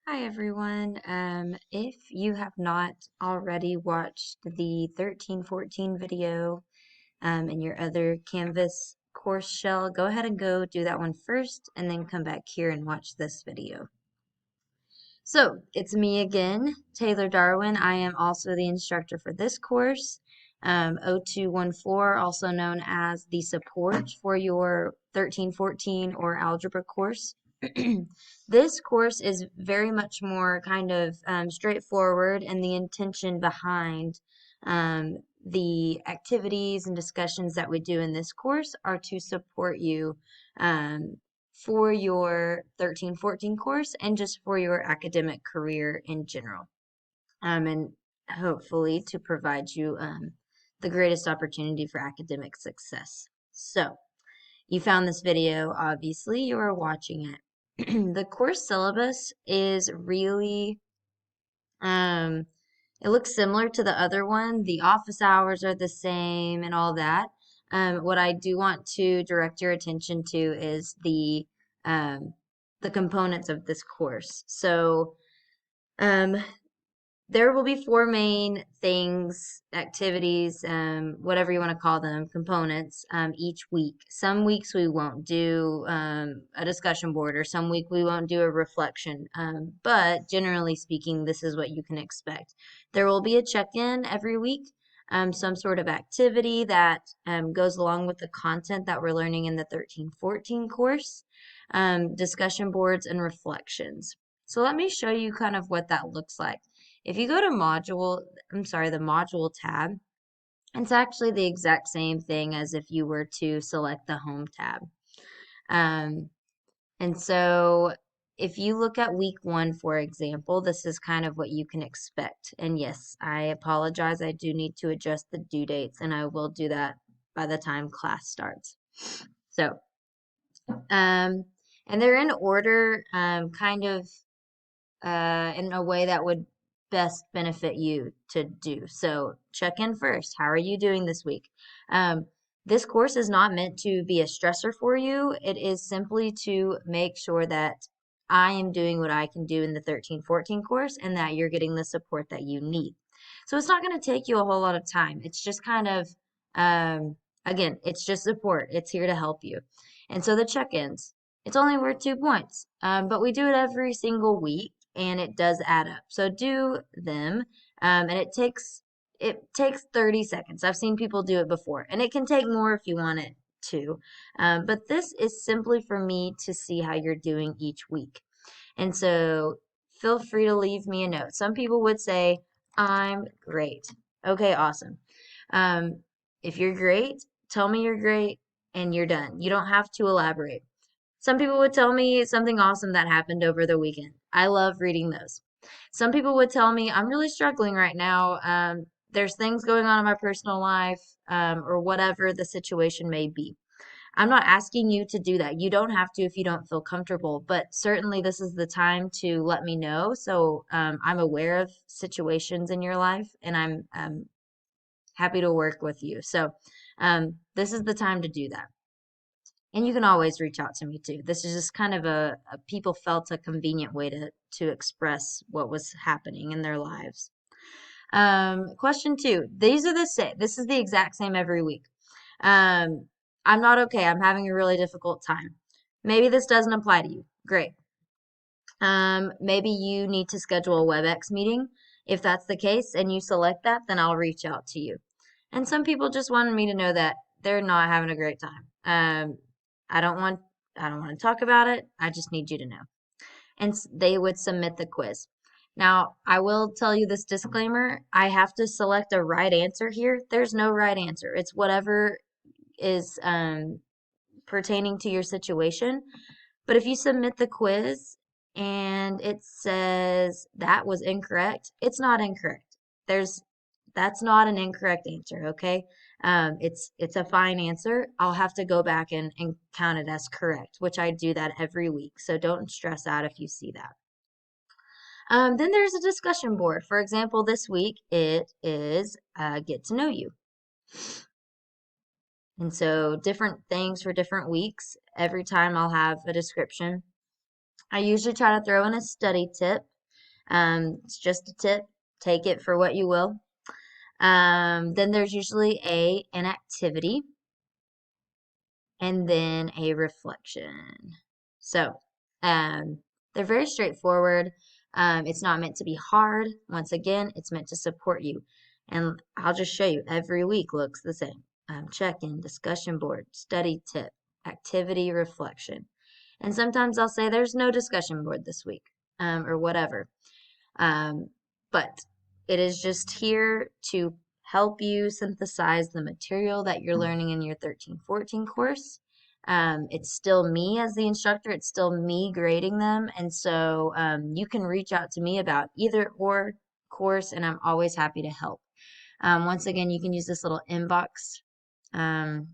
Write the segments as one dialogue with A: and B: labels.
A: Hi everyone. If you have not already watched the 1314 video in your other Canvas course shell, go ahead and go do that one first and then come back here and watch this video. So it's me again, Taylor Darwin. I am also the instructor for this course, 0214, also known as the support for your 1314 or algebra course. This course is very much more kind of straightforward, and the intention behind the activities and discussions that we do in this course are to support you for your 1314 course and just for your academic career in general. And hopefully to provide you the greatest opportunity for academic success. So, you found this video, obviously, you are watching it. The course syllabus is really, um, it looks similar to the other one. The office hours are the same and all that. What I do want to direct your attention to is um, the components of this course. So, um, there will be four main things, activities, whatever you want to call them, components, each week. Some weeks we won't do a discussion board, or some week we won't do a reflection. But generally speaking, this is what you can expect. There will be a check-in every week, some sort of activity that goes along with the content that we're learning in the 1314 course, discussion boards, and reflections. So let me show you kind of what that looks like. If you go to the module tab, it's actually the exact same thing as if you were to select the home tab. Um, and so if you look at week 1, for example, this is kind of what you can expect. And yes, I apologize. I do need to adjust the due dates, and I will do that by the time class starts. So, and they're in order, kind of in a way that would best benefit you to do. So check in first. How are you doing this week? Um, this course is not meant to be a stressor for you. It is simply to make sure that I am doing what I can do in the 1314 course and that you're getting the support that you need. So it's not going to take you a whole lot of time. It's just kind of, again, it's just support. It's here to help you. And so the check-ins, it's only worth 2 points, but we do it every single week and it does add up. So do them, and it takes 30 seconds. I've seen people do it before, and it can take more if you want it to. But this is simply for me to see how you're doing each week. And so feel free to leave me a note. Some people would say, I'm great. Okay, awesome. Um, if you're great, tell me you're great and you're done. You don't have to elaborate. Some people would tell me something awesome that happened over the weekend. I love reading those. Some people would tell me, I'm really struggling right now. There's things going on in my personal life, or whatever the situation may be. I'm not asking you to do that. You don't have to if you don't feel comfortable, but certainly this is the time to let me know. So I'm aware of situations in your life and I'm happy to work with you. So this is the time to do that. And you can always reach out to me too. This is just kind of a people felt a convenient way to express what was happening in their lives. Question 2. These are the same. This is the exact same every week. Um, I'm not okay. I'm having a really difficult time. Maybe this doesn't apply to you. Great. Maybe you need to schedule a WebEx meeting. If that's the case and you select that, then I'll reach out to you. And some people just wanted me to know that they're not having a great time. I don't want I don't want to talk about it. I just need you to know. And they would submit the quiz. Now, I will tell you this disclaimer. I have to select a right answer here. There's no right answer. It's whatever is pertaining to your situation. But if you submit the quiz and it says that was incorrect, it's not incorrect. That's not an incorrect answer, okay? It's a fine answer. I'll have to go back and count it as correct, which I do that every week. So don't stress out if you see that. Then there's a discussion board. For example, this week it is get to know you. And so different things for different weeks. Every time I'll have a description. I usually try to throw in a study tip. It's just a tip. Take it for what you will. Then there's usually an activity and then a reflection. So, um, they're very straightforward. It's not meant to be hard. Once again, it's meant to support you. And I'll just show you every week looks the same. Check-in, discussion board, study tip, activity, reflection. And sometimes I'll say there's no discussion board this week, or whatever. Um, but it is just here to help you synthesize the material that you're learning in your 13-14 course. It's still me as the instructor, it's still me grading them. And so you can reach out to me about either or course, and I'm always happy to help. Once again, you can use this little inbox. Um,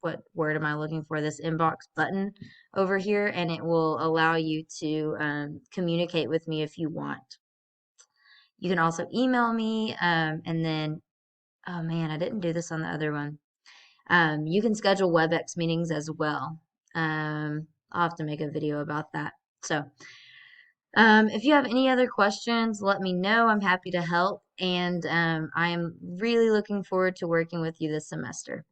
A: what word am I looking for? This inbox button over here, and it will allow you to communicate with me if you want. You can also email me, and then, oh man, I didn't do this on the other one. You can schedule WebEx meetings as well. I'll have to make a video about that. So, if you have any other questions, let me know. I'm happy to help, and I am really looking forward to working with you this semester.